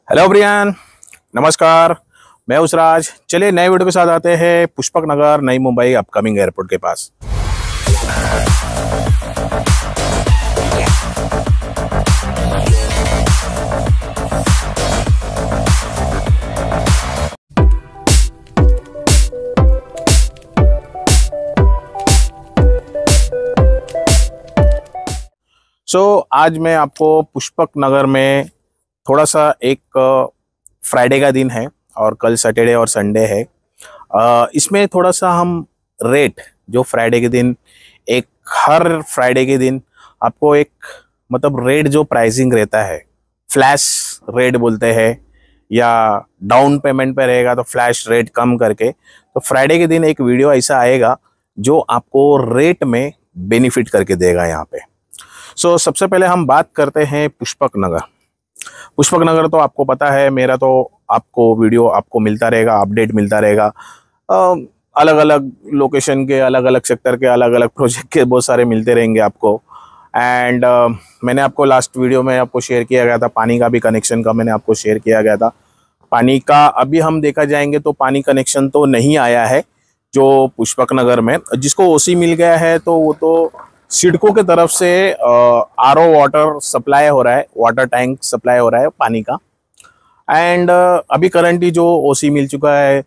Hello Brian, नमस्कार। मैं उसराज। चलिए नए वीडियो के साथ आते हैं पुष्पक नगर, नई मुंबई अपकमिंग एयरपोर्ट के पास। आज मैं आपको पुष्पक नगर में थोड़ा सा एक फ्राइडे का दिन है और कल सैटरडे और संडे है। इसमें थोड़ा सा हम रेट जो फ्राइडे के दिन एक हर फ्राइडे के दिन आपको एक मतलब रेट जो प्राइसिंग रहता है, फ्लैश रेट बोलते हैं या डाउन पेमेंट पे रहेगा तो फ्लैश रेट कम करके, तो फ्राइडे के दिन एक वीडियो ऐसा आएगा जो आपको रेट में बेनिफिट करके देगा यहाँ पे। सबसे पहले हम बात करते हैं पुष्पक नगर। पुष्पक नगर तो आपको पता है, मेरा तो आपको वीडियो आपको मिलता रहेगा, अपडेट मिलता रहेगा। अलग अलग लोकेशन के, अलग अलग सेक्टर के, अलग अलग प्रोजेक्ट के बहुत सारे मिलते रहेंगे आपको। एंड मैंने आपको लास्ट वीडियो में आपको शेयर किया गया था, पानी का भी कनेक्शन का मैंने आपको शेयर किया गया था। पानी का अभी हम देखा जाएंगे तो पानी कनेक्शन तो नहीं आया है जो पुष्पक नगर में। जिसको ओसी मिल गया है तो वो तो सिडको के तरफ से आरओ वाटर सप्लाई हो रहा है, वाटर टैंक सप्लाई हो रहा है पानी का। एंड अभी करंटली जो ओसी मिल चुका है,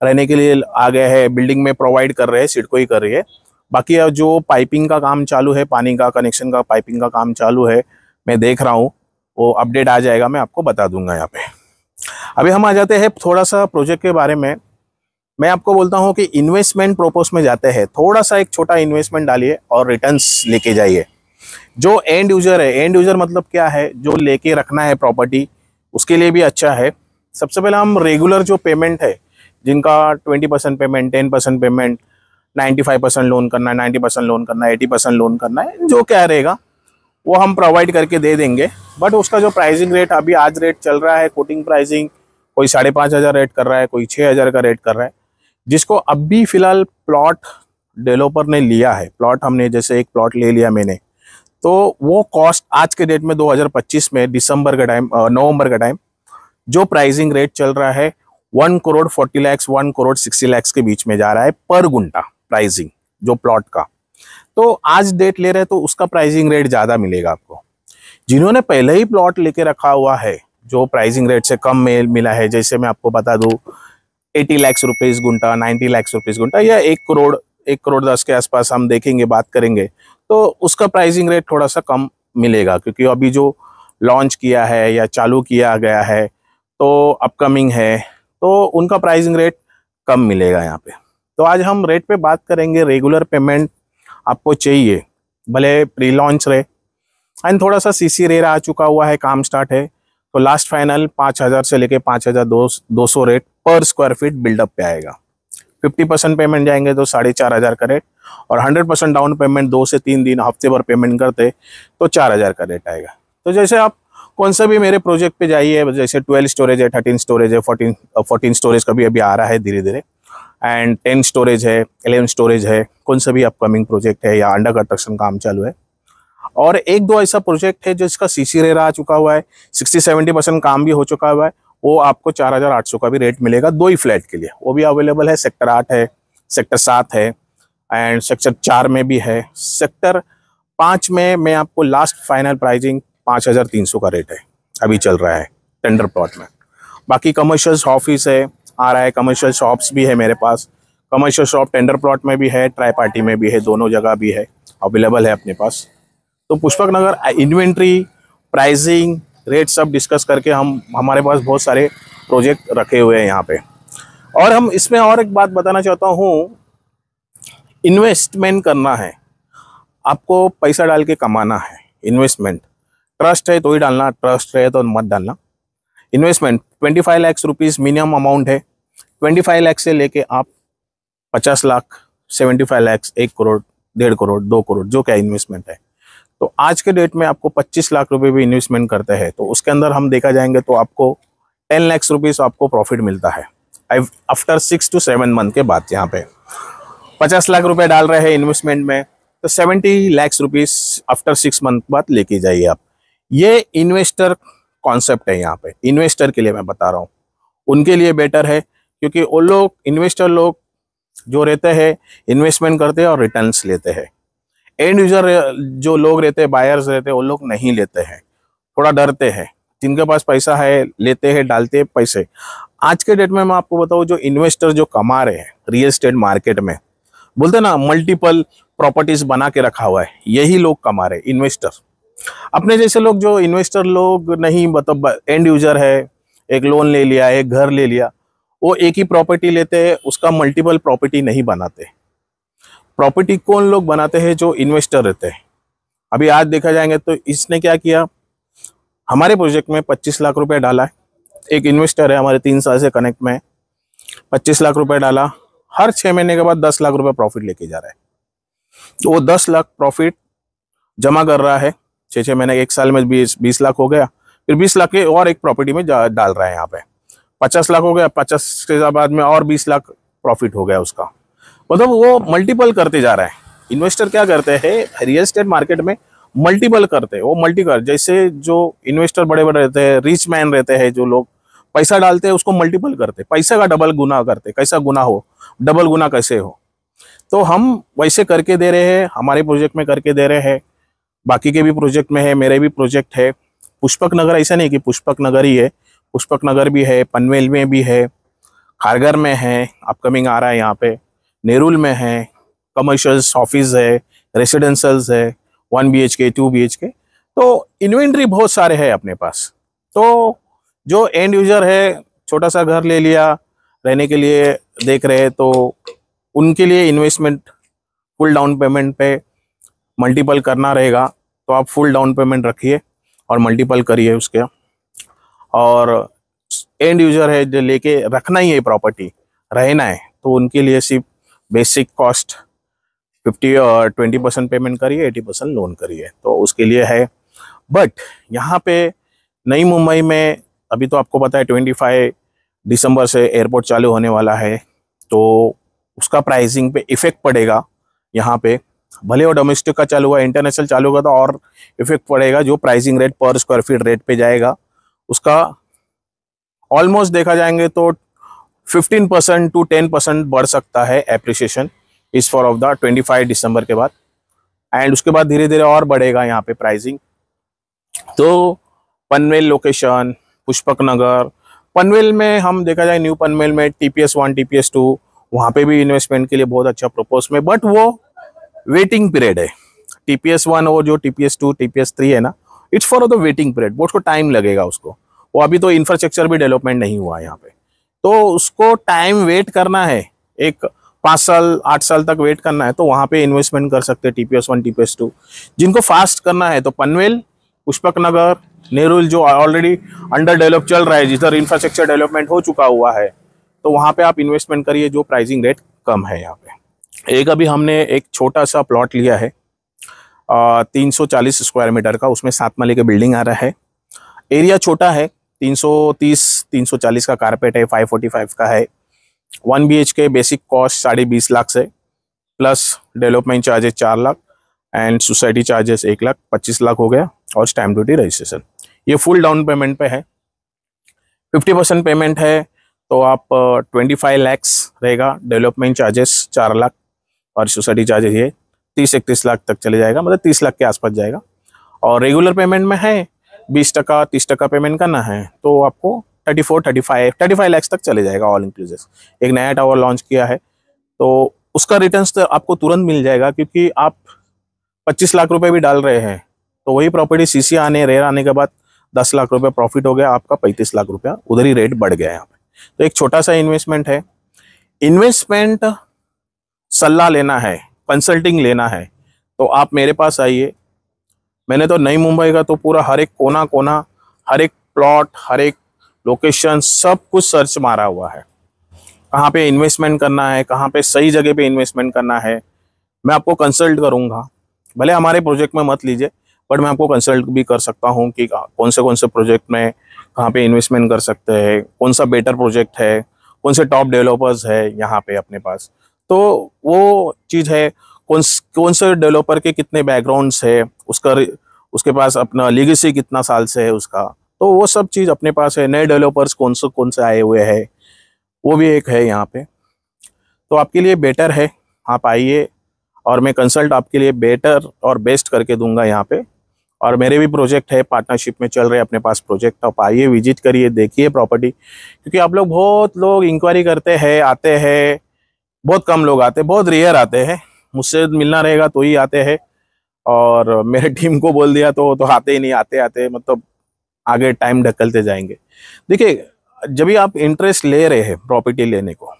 रहने के लिए आ गया है, बिल्डिंग में प्रोवाइड कर रहे हैं, सिडको ही कर रही है। बाकी जो पाइपिंग का काम चालू है, पानी का कनेक्शन का पाइपिंग का काम चालू है, मैं देख रहा हूँ, वो अपडेट आ जाएगा, मैं आपको बता दूंगा यहाँ पे। अभी हम आ जाते हैं थोड़ा सा प्रोजेक्ट के बारे में। मैं आपको बोलता हूं कि इन्वेस्टमेंट पर्पस में जाते हैं, थोड़ा सा एक छोटा इन्वेस्टमेंट डालिए और रिटर्न्स लेके जाइए। जो एंड यूजर है, एंड यूजर मतलब क्या है, जो लेके रखना है प्रॉपर्टी, उसके लिए भी अच्छा है। सबसे पहले हम रेगुलर जो पेमेंट है, जिनका 20% पेमेंट, 10% पेमेंट, 95% लोन करना है, 90% लोन करना है, 80% लोन करना है, जो क्या रहेगा वो हम प्रोवाइड करके दे देंगे। बट उसका जो प्राइसिंग रेट अभी आज रेट चल रहा है, कोटिंग प्राइसिंग, कोई 5,500 रेट कर रहा है, कोई 6,000 का रेट कर रहा है। जिसको अभी फिलहाल प्लॉट डेवलपर ने लिया है, प्लॉट हमने जैसे एक प्लॉट ले लिया मैंने, तो वो कॉस्ट आज के डेट में 2025 में दिसंबर का टाइम, नवंबर का टाइम, जो प्राइसिंग रेट चल रहा है 1 करोड़ 40 लाख 1 करोड़ 60 लाख के बीच में जा रहा है पर गुंटा प्राइसिंग जो प्लॉट का। तो आज डेट ले रहे हैं तो उसका प्राइसिंग रेट ज्यादा मिलेगा आपको। जिन्होंने पहले ही प्लॉट लेके रखा हुआ है, जो प्राइसिंग रेट से कम में मिला है, जैसे मैं आपको बता दूं 80 लाख रुपीज गुंटा, 90 लाख रुपीज गुंटा, या 1 करोड़ 10 के आसपास हम देखेंगे, बात करेंगे, तो उसका प्राइसिंग रेट थोड़ा सा कम मिलेगा। क्योंकि अभी जो लॉन्च किया है या चालू किया गया है, तो अपकमिंग है, तो उनका प्राइसिंग रेट कम मिलेगा यहाँ पे। तो आज हम रेट पे बात करेंगे। रेगुलर पेमेंट आपको चाहिए, भले प्री लॉन्च रहे, एंड थोड़ा सा सीसी रेट आ चुका हुआ है, काम स्टार्ट है, तो लास्ट फाइनल 5,000 से लेके 5,200 रेट पर स्क्वायर फीट बिल्डअप पे आएगा। 50% पेमेंट जाएंगे तो 4,500 का रेट, और 100% डाउन पेमेंट 2 से 3 दिन हफ्ते भर पेमेंट करते तो 4,000 का रेट आएगा। तो जैसे आप कौन सा भी मेरे प्रोजेक्ट पे जाइए, जैसे 12 स्टोरेज है, 13 स्टोरेज है, 14 स्टोरेज का भी अभी आ रहा है धीरे धीरे, एंड 10 स्टोरेज है, 11 स्टोरेज है, कौन सा भी अपकमिंग प्रोजेक्ट है या अंडर कंस्ट्रक्शन काम चालू है, और एक दो ऐसा प्रोजेक्ट है जिसका सीसी रेट आ चुका हुआ है, 60-70% काम भी हो चुका हुआ है, वो आपको 4,800 का भी रेट मिलेगा 2 ही फ्लैट के लिए। वो भी अवेलेबल है, सेक्टर 8 है, सेक्टर 7 है, एंड सेक्टर 4 में भी है। सेक्टर 5 में मैं आपको लास्ट फाइनल प्राइसिंग 5,300 का रेट है अभी चल रहा है टेंडर प्लॉट में। बाकी कमर्शियल ऑफिस है, आ रहा है, कमर्शियल शॉप्स भी है मेरे पास, कमर्शियल शॉप टेंडर प्लॉट में भी है, ट्राई पार्टी में भी है, दोनों जगह भी है, अवेलेबल है अपने पास। तो पुष्पक नगर इन्वेंट्री, प्राइसिंग, रेट सब डिस्कस करके हमारे पास बहुत सारे प्रोजेक्ट रखे हुए हैं यहाँ पे। और हम इसमें और एक बात बताना चाहता हूँ, इन्वेस्टमेंट करना है, आपको पैसा डाल के कमाना है। इन्वेस्टमेंट ट्रस्ट है तो ही डालना, ट्रस्ट है तो मत डालना। Investment 25 lakh rupees minimum amount है। 25 लाख से लेके आप 50 लाख, 75 लाख, 1 करोड़, 1.5 करोड़, 2 करोड़, जो क्या इन्वेस्टमेंट है। तो आज के डेट में आपको 25 लाख रुपए भी इन्वेस्टमेंट करते हैं तो उसके अंदर हम देखा जाएंगे तो आपको 10 लाख रुपीज आपको प्रॉफिट मिलता है आफ्टर 6 to 7 मंथ के बाद। यहाँ पे 50 लाख रुपए डाल रहे हैं इन्वेस्टमेंट में, तो 70 लाख रुपीज आफ्टर 6 मंथ बाद लेके जाइए आप। ये इन्वेस्टर कॉन्सेप्ट है यहाँ पे। इन्वेस्टर के लिए मैं बता रहा हूँ, उनके लिए बेटर है, क्योंकि वो लोग इन्वेस्टर लोग जो रहते हैं इन्वेस्टमेंट करते हैं और रिटर्न्स लेते हैं। एंड यूजर जो लोग रहते हैं, बायर्स रहते हैं, वो लोग नहीं लेते हैं, थोड़ा डरते हैं। जिनके पास पैसा है लेते हैं, डालते हैं पैसे। आज के डेट में मैं आपको बताऊं, जो इन्वेस्टर जो कमा रहे हैं रियल एस्टेट मार्केट में, बोलते ना मल्टीपल प्रॉपर्टीज बना के रखा हुआ है, यही लोग कमा रहे हैं इन्वेस्टर। अपने जैसे लोग जो इन्वेस्टर लोग नहीं, मतलब एंड यूजर है, एक लोन ले लिया, एक घर ले लिया, वो एक ही प्रॉपर्टी लेते हैं, उसका मल्टीपल प्रॉपर्टी नहीं बनाते। प्रॉपर्टी कौन लोग बनाते हैं? जो इन्वेस्टर रहते हैं। अभी आज देखा जाएंगे तो इसने क्या किया, हमारे प्रोजेक्ट में 25 लाख रुपए डाला है। एक इन्वेस्टर है हमारे 3 साल से कनेक्ट में, 25 लाख रुपए डाला, हर 6 महीने के बाद 10 लाख रुपए प्रॉफिट लेके जा रहा है। तो वो 10 लाख प्रॉफिट जमा कर रहा है, 6 महीने, 1 साल में 20 लाख हो गया, फिर 20 लाख के और एक प्रॉपर्टी में डाल रहा है। यहाँ पे 50 लाख हो गया, 50 के बाद में और 20 लाख प्रॉफिट हो गया उसका। मतलब वो मल्टीपल करते जा रहा है। इन्वेस्टर क्या करते हैं रियल एस्टेट मार्केट में, मल्टीपल करते हैं। वो मल्टीपल, जैसे जो इन्वेस्टर बड़े बड़े रहते हैं, रिच मैन रहते हैं, जो लोग पैसा डालते हैं उसको मल्टीपल करते, पैसा का डबल गुना करते। कैसा गुना हो, डबल गुना कैसे हो? तो हम वैसे करके दे रहे हैं, हमारे प्रोजेक्ट में करके दे रहे हैं, बाकी के भी प्रोजेक्ट में है, मेरे भी प्रोजेक्ट है। पुष्पक नगर ऐसा नहीं कि पुष्पक नगर ही है, पुष्पक नगर भी है, पनवेल में भी है, खारगर में है, अपकमिंग आ रहा है, यहाँ पे नेरुल में है, कमर्शियल्स ऑफिस है, रेसिडेंशियल्स है, 1 BHK 2 BHK। तो इन्वेंट्री बहुत सारे हैं अपने पास। तो जो एंड यूजर है, छोटा सा घर ले लिया, रहने के लिए देख रहे हैं, तो उनके लिए इन्वेस्टमेंट फुल डाउन पेमेंट पे मल्टीपल करना रहेगा। तो आप फुल डाउन पेमेंट रखिए और मल्टीपल करिए उसके। और एंड यूजर है जो लेके रखना ही है, प्रॉपर्टी रहना है, तो उनके लिए सिर्फ बेसिक कॉस्ट 50 और 20% पेमेंट करिए, 80% लोन करिए, तो उसके लिए है। बट यहाँ पे नई मुंबई में अभी तो आपको पता है 25 दिसंबर से एयरपोर्ट चालू होने वाला है, तो उसका प्राइसिंग पे इफेक्ट पड़ेगा। यहाँ पे भले वो डोमेस्टिक का चालू हुआ, इंटरनेशनल चालू होगा तो और इफेक्ट पड़ेगा। जो प्राइसिंग रेट पर स्क्वायर फीट रेट पे जाएगा, उसका ऑलमोस्ट देखा जाएंगे तो 15% to 10% बढ़ सकता है एप्रिसिएशन इस फॉर ऑफ द 25 दिसंबर के बाद। एंड उसके बाद धीरे धीरे और बढ़ेगा यहाँ पे प्राइसिंग। तो पनवेल लोकेशन, पुष्पक नगर, पनवेल में हम देखा जाए न्यू पनवेल में TPS 1 TPS 2, वहाँ पे भी इन्वेस्टमेंट के लिए बहुत अच्छा प्रपोज में, बट वो वेटिंग पीरियड है। TPS 1 और जो TPS 2 TPS 3 है ना, it's for the waiting period, वो उसको टाइम लगेगा उसको। वो अभी तो इंफ्रास्ट्रक्चर भी डेवलपमेंट नहीं हुआ यहाँ पे, तो उसको टाइम वेट करना है, एक 5 साल 8 साल तक वेट करना है, तो वहाँ पे इन्वेस्टमेंट कर सकते हैं TPS 1 TPS 2। जिनको फास्ट करना है तो पनवेल, पुष्पक नगर, नेरुल जो ऑलरेडी अंडर डेवलप चल रहा है, जिधर इंफ्रास्ट्रक्चर डेवलपमेंट हो चुका हुआ है, तो वहाँ पे आप इन्वेस्टमेंट करिए, जो प्राइसिंग रेट कम है यहाँ पे। एक अभी हमने एक छोटा सा प्लॉट लिया है 340 स्क्वायर मीटर का, उसमें 7 माले के बिल्डिंग आ रहा है। एरिया छोटा है, 330-340 का कारपेट है, 545 का है। 1 BHK बेसिक कॉस्ट 20.5 लाख से, plus development charges 4 lakh and society charges 1 lakh, 25 lakh हो गया, और स्टैम्प ड्यूटी रजिस्ट्रेशन। ये फुल डाउन पेमेंट पे है, 50% पेमेंट है तो आप 25 लैक्स रहेगा, डेवलपमेंट चार्जेस 4 लाख और सोसाइटी चार्जेस ये 30-31 लाख तक चले जाएगा, मतलब 30 लाख के आसपास जाएगा। और रेगुलर पेमेंट में है 20% 30% पेमेंट करना है, तो आपको 35 लैक्स तक चले जाएगा ऑल इंक्लूसिव। एक नया टावर लॉन्च किया है, तो उसका रिटर्न्स तो आपको तुरंत मिल जाएगा, क्योंकि आप 25 लाख रुपए भी डाल रहे हैं, तो वही प्रॉपर्टी CC आने रेयर आने के बाद 10 लाख रुपए प्रॉफिट हो गया, आपका 35 लाख रुपया उधर ही रेट बढ़ गया यहाँ पे। तो एक छोटा सा इन्वेस्टमेंट है। इन्वेस्टमेंट सलाह लेना है, कंसल्टिंग लेना है, तो आप मेरे पास आइए। मैंने तो नई मुंबई का तो पूरा हर एक कोना कोना, हर एक प्लॉट, हर एक लोकेशन, सब कुछ सर्च मारा हुआ है। कहाँ पे इन्वेस्टमेंट करना है, कहाँ पे सही जगह पे इन्वेस्टमेंट करना है, मैं आपको कंसल्ट करूँगा। भले हमारे प्रोजेक्ट में मत लीजिए, बट मैं आपको कंसल्ट भी कर सकता हूँ कि कौन से प्रोजेक्ट में कहाँ पे इन्वेस्टमेंट कर सकते हैं, कौन सा बेटर प्रोजेक्ट है, कौन से टॉप डेवलपर्स है यहाँ पे अपने पास। तो वो चीज़ है, कौन से डेवलपर के कितने बैकग्राउंड्स है, उसके पास अपना लीगेसी कितना साल से है उसका, तो वो सब चीज़ अपने पास है। नए डेवलपर्स कौन से आए हुए हैं वो भी एक है यहाँ पे। तो आपके लिए बेटर है, आप आइए और मैं कंसल्ट आपके लिए बेटर और बेस्ट करके दूंगा यहाँ पे। और मेरे भी प्रोजेक्ट है, पार्टनरशिप में चल रहे हैं अपने पास प्रोजेक्ट। आप आइए, विजिट करिए, देखिए प्रॉपर्टी। क्योंकि आप लोग बहुत लोग इंक्वायरी करते हैं, आते हैं, बहुत कम लोग आते हैं, बहुत रेयर आते हैं। मुझसे मिलना रहेगा तो ही आते हैं, और मेरे टीम को बोल दिया तो आते ही नहीं। आते आते मतलब आगे टाइम ढकलते जाएंगे। देखिए, जब भी आप इंटरेस्ट ले रहे हैं प्रॉपर्टी लेने को,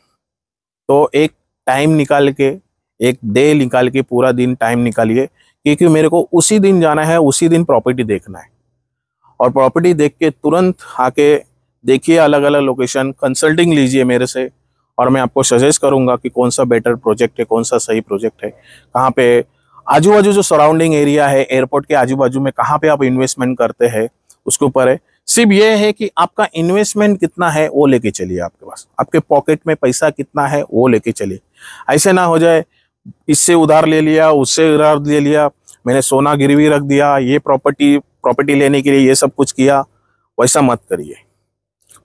तो एक टाइम निकाल के, एक डे निकाल के, पूरा दिन टाइम निकालिए, क्योंकि मेरे को उसी दिन जाना है, उसी दिन प्रॉपर्टी देखना है। और प्रॉपर्टी देख के तुरंत आके देखिए अलग अलग लोकेशन, कंसल्टिंग लीजिए मेरे से, और मैं आपको सजेस्ट करूंगा कि कौन सा बेटर प्रोजेक्ट है, कौन सा सही प्रोजेक्ट है, कहाँ पे आजू बाजू जो सराउंडिंग एरिया है, एयरपोर्ट के आजू बाजू में कहाँ पे आप इन्वेस्टमेंट करते हैं, उसके ऊपर है। सिर्फ ये है कि आपका इन्वेस्टमेंट कितना है वो लेके चलिए, आपके पास आपके पॉकेट में पैसा कितना है वो लेके चलिए। ऐसे ना हो जाए इससे उधार ले लिया, उससे उधार ले लिया, मैंने सोना गिरवी रख दिया, ये प्रॉपर्टी लेने के लिए ये सब कुछ किया। वैसा मत करिए।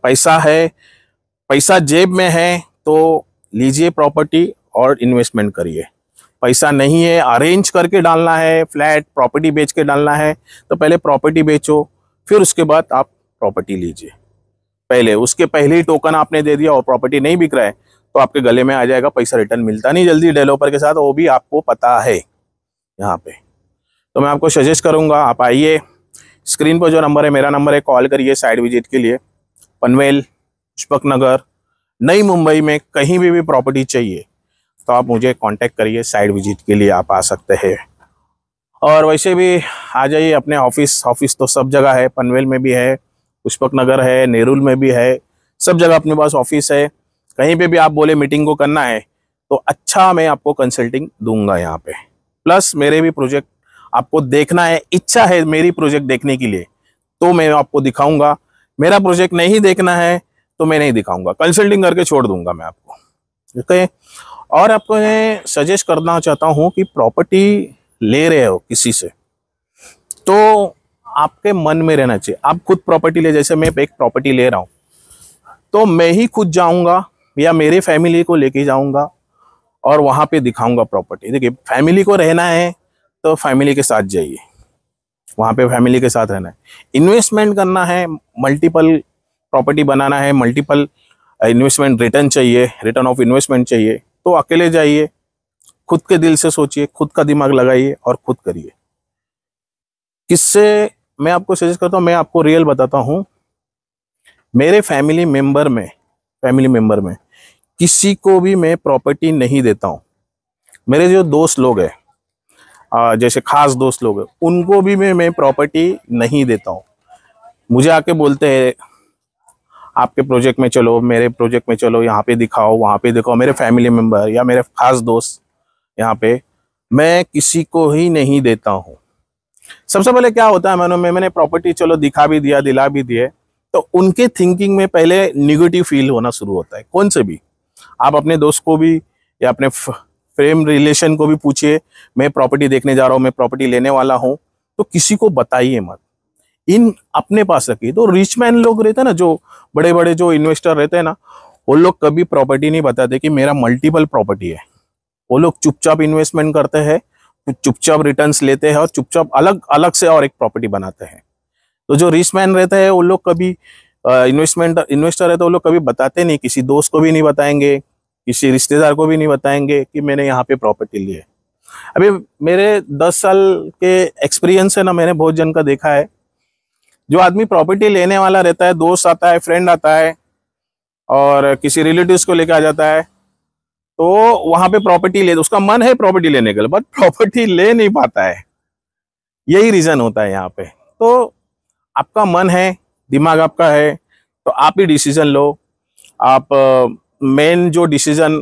पैसा है, पैसा जेब में है तो लीजिए प्रॉपर्टी और इन्वेस्टमेंट करिए। पैसा नहीं है, अरेंज करके डालना है, फ्लैट प्रॉपर्टी बेच के डालना है, तो पहले प्रॉपर्टी बेचो, फिर उसके बाद आप प्रॉपर्टी लीजिए। पहले उसके पहले ही टोकन आपने दे दिया और प्रॉपर्टी नहीं बिक रहा है तो आपके गले में आ जाएगा, पैसा रिटर्न मिलता नहीं जल्दी डेवलपर के साथ, वो भी आपको पता है यहाँ पे। तो मैं आपको सजेस्ट करूँगा, आप आइए, स्क्रीन पर जो नंबर है मेरा नंबर है, कॉल करिए साइड विजिट के लिए। पनवेल, पुष्पक नगर, नई मुंबई में कहीं भी प्रॉपर्टी चाहिए तो आप मुझे कांटेक्ट करिए, साइड विजिट के लिए आप आ सकते हैं। और वैसे भी आ जाइए अपने ऑफिस तो सब जगह है, पनवेल में भी है, पुष्पक नगर है, नेरुल में भी है, सब जगह अपने पास ऑफिस है। कहीं पे भी आप बोले मीटिंग को करना है तो अच्छा मैं आपको कंसल्टिंग दूंगा यहाँ पे। प्लस मेरे भी प्रोजेक्ट आपको देखना है, इच्छा है मेरी प्रोजेक्ट देखने के लिए तो मैं आपको दिखाऊंगा। मेरा प्रोजेक्ट नहीं देखना है तो मैं नहीं दिखाऊंगा, कंसल्टिंग करके छोड़ दूंगा मैं आपको, ठीक है। और आपको मैं सजेस्ट करना चाहता हूँ कि प्रॉपर्टी ले रहे हो किसी से तो आपके मन में रहना चाहिए, आप खुद प्रॉपर्टी ले, जैसे मैं एक प्रॉपर्टी ले रहा हूँ तो मैं ही खुद जाऊंगा या मेरे फैमिली को लेके जाऊंगा और वहां पे दिखाऊंगा प्रॉपर्टी। देखिए, फैमिली को रहना है तो फैमिली के साथ जाइए, वहां पे फैमिली के साथ रहना है। इन्वेस्टमेंट करना है, मल्टीपल प्रॉपर्टी बनाना है, मल्टीपल इन्वेस्टमेंट रिटर्न चाहिए, रिटर्न ऑफ इन्वेस्टमेंट चाहिए, तो अकेले जाइए, खुद के दिल से सोचिए, खुद का दिमाग लगाइए और खुद करिए। किससे मैं आपको सजेस्ट करता हूँ, मैं आपको रियल बताता हूँ। मेरे फैमिली मेंबर में किसी को भी मैं प्रॉपर्टी नहीं देता हूँ। मेरे जो दोस्त लोग हैं, जैसे खास दोस्त लोग हैं, उनको भी मैं प्रॉपर्टी नहीं देता हूँ। मुझे आके बोलते हैं आपके प्रोजेक्ट में चलो, मेरे प्रोजेक्ट में चलो, यहाँ पे दिखाओ, वहाँ पे दिखाओ, मेरे फैमिली मेंबर या मेरे खास दोस्त यहाँ पे, मैं किसी को ही नहीं देता हूँ। सबसे पहले क्या होता है, मैंने प्रॉपर्टी चलो दिखा भी दिया, दिला भी दिए, तो उनके थिंकिंग में पहले निगेटिव फील होना शुरू होता है। कौन से भी आप अपने दोस्त को भी या अपने फ्रेम रिलेशन को भी पूछिए, मैं प्रॉपर्टी देखने जा रहा हूँ, मैं प्रॉपर्टी लेने वाला हूँ, तो किसी को बताइए मत, इन अपने पास रखिए। तो रिच मैन लोग रहते हैं ना, जो बड़े बड़े जो इन्वेस्टर रहते हैं ना, वो लोग कभी प्रॉपर्टी नहीं बताते कि मेरा मल्टीपल प्रॉपर्टी है। वो लोग चुपचाप इन्वेस्टमेंट करते हैं, चुपचाप रिटर्न्स लेते हैं और चुपचाप अलग अलग से और एक प्रॉपर्टी बनाते हैं। तो जो रिच मैन रहते हैं वो लोग कभी इन्वेस्टर है तो वो लोग कभी बताते नहीं, किसी दोस्त को भी नहीं बताएंगे, किसी रिश्तेदार को भी नहीं बताएंगे कि मैंने यहाँ पे प्रॉपर्टी ली है। अभी मेरे 10 साल के एक्सपीरियंस है ना, मैंने बहुत जन का देखा है, जो आदमी प्रॉपर्टी लेने वाला रहता है, दोस्त आता है, फ्रेंड आता है और किसी रिलेटिव्स को लेकर आ जाता है, तो वहां पे प्रॉपर्टी ले, उसका मन है प्रॉपर्टी लेने के लिए, बट प्रॉपर्टी ले नहीं पाता है। यही रीजन होता है यहाँ पे। तो आपका मन है, दिमाग आपका है, तो आप ही डिसीजन लो। आप मेन जो डिसीजन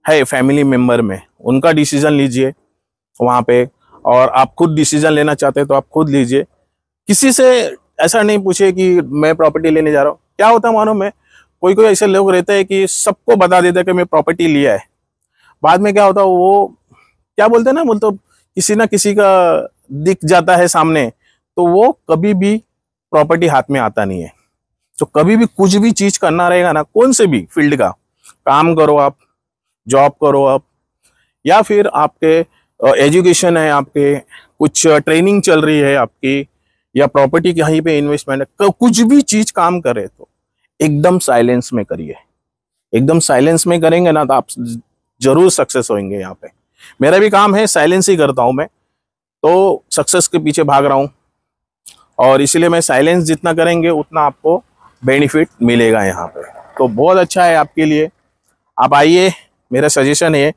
है फैमिली मेंबर में, उनका डिसीजन लीजिए वहाँ पे, और आप खुद डिसीजन लेना चाहते हैं तो आप खुद लीजिए। किसी से ऐसा नहीं पूछे कि मैं प्रॉपर्टी लेने जा रहा हूँ। क्या होता है मालूम है, कोई कोई ऐसे लोग रहते हैं कि सबको बता देते हैं कि मैं प्रॉपर्टी लिया है, बाद में क्या होता है, वो क्या बोलते हैं ना, बोलते किसी ना किसी का दिख जाता है सामने, तो वो कभी भी प्रॉपर्टी हाथ में आता नहीं है। तो कभी भी कुछ भी चीज करना रहेगा ना, कौन से भी फील्ड का काम करो आप, जॉब करो आप, या फिर आपके एजुकेशन है, आपके कुछ ट्रेनिंग चल रही है आपकी, या प्रॉपर्टी कहीं पे इन्वेस्टमेंट है, कुछ भी चीज काम करे तो एकदम साइलेंस में करिए। एकदम साइलेंस में करेंगे ना तो आप जरूर सक्सेस होंगे। यहाँ पे मेरा भी काम है, साइलेंस ही करता हूँ मैं, तो सक्सेस के पीछे भाग रहा हूँ, और इसीलिए मैं साइलेंस जितना करेंगे उतना आपको बेनिफिट मिलेगा यहाँ पे। तो बहुत अच्छा है आपके लिए, आप आइए। मेरा सजेशन है,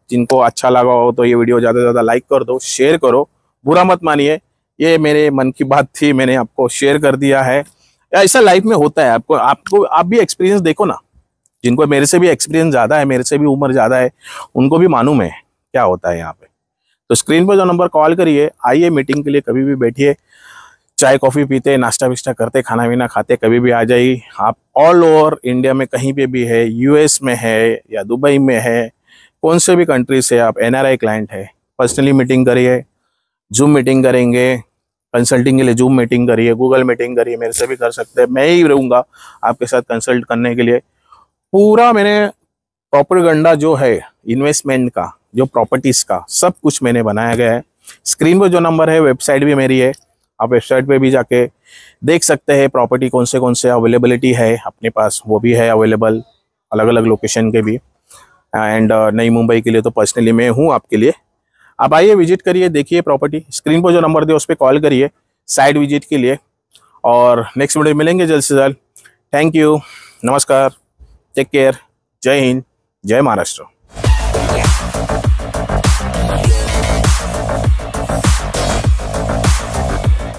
जिनको अच्छा लगा हो तो ये वीडियो ज़्यादा से ज़्यादा लाइक कर दो, शेयर करो, बुरा मत मानिए। ये मेरे मन की बात थी, मैंने आपको शेयर कर दिया है। ऐसा लाइफ में होता है, आप भी एक्सपीरियंस देखो ना। जिनको मेरे से भी एक्सपीरियंस ज़्यादा है, मेरे से भी उम्र ज़्यादा है, उनको भी मालूम है क्या होता है यहाँ पे। तो स्क्रीन पर जो नंबर कॉल करिए, आइए मीटिंग के लिए, कभी भी बैठिए, चाय कॉफ़ी पीते, नाश्ता विश्ता करते, खाना पीना खाते, कभी भी आ जाइए। आप ऑल ओवर इंडिया में कहीं पे भी है, यूएस में है या दुबई में है, कौन से भी कंट्री से आप एनआरआई क्लाइंट है, पर्सनली मीटिंग करिए, जूम मीटिंग करेंगे, कंसल्टिंग के लिए जूम मीटिंग करिए, गूगल मीटिंग करिए, मेरे से भी कर सकते हैं। मैं ही रहूँगा आपके साथ कंसल्ट करने के लिए। पूरा मैंने प्रोपेगेंडा जो है इन्वेस्टमेंट का, जो प्रॉपर्टीज का, सब कुछ मैंने बनाया गया है। स्क्रीन पर जो नंबर है, वेबसाइट भी मेरी है, आप वेबसाइट पे भी जाके देख सकते हैं प्रॉपर्टी कौन से अवेलेबिलिटी है अपने पास, वो भी है अवेलेबल, अलग अलग लोकेशन के भी। एंड नई मुंबई के लिए तो पर्सनली मैं हूँ आपके लिए। आप आइए, विजिट करिए, देखिए प्रॉपर्टी। स्क्रीन पर जो नंबर दिया उस पर कॉल करिए साइट विजिट के लिए। और नेक्स्ट वीडियो मिलेंगे जल्द से जल्द। थैंक यू, नमस्कार, टेक केयर, जय हिंद, जय महाराष्ट्र।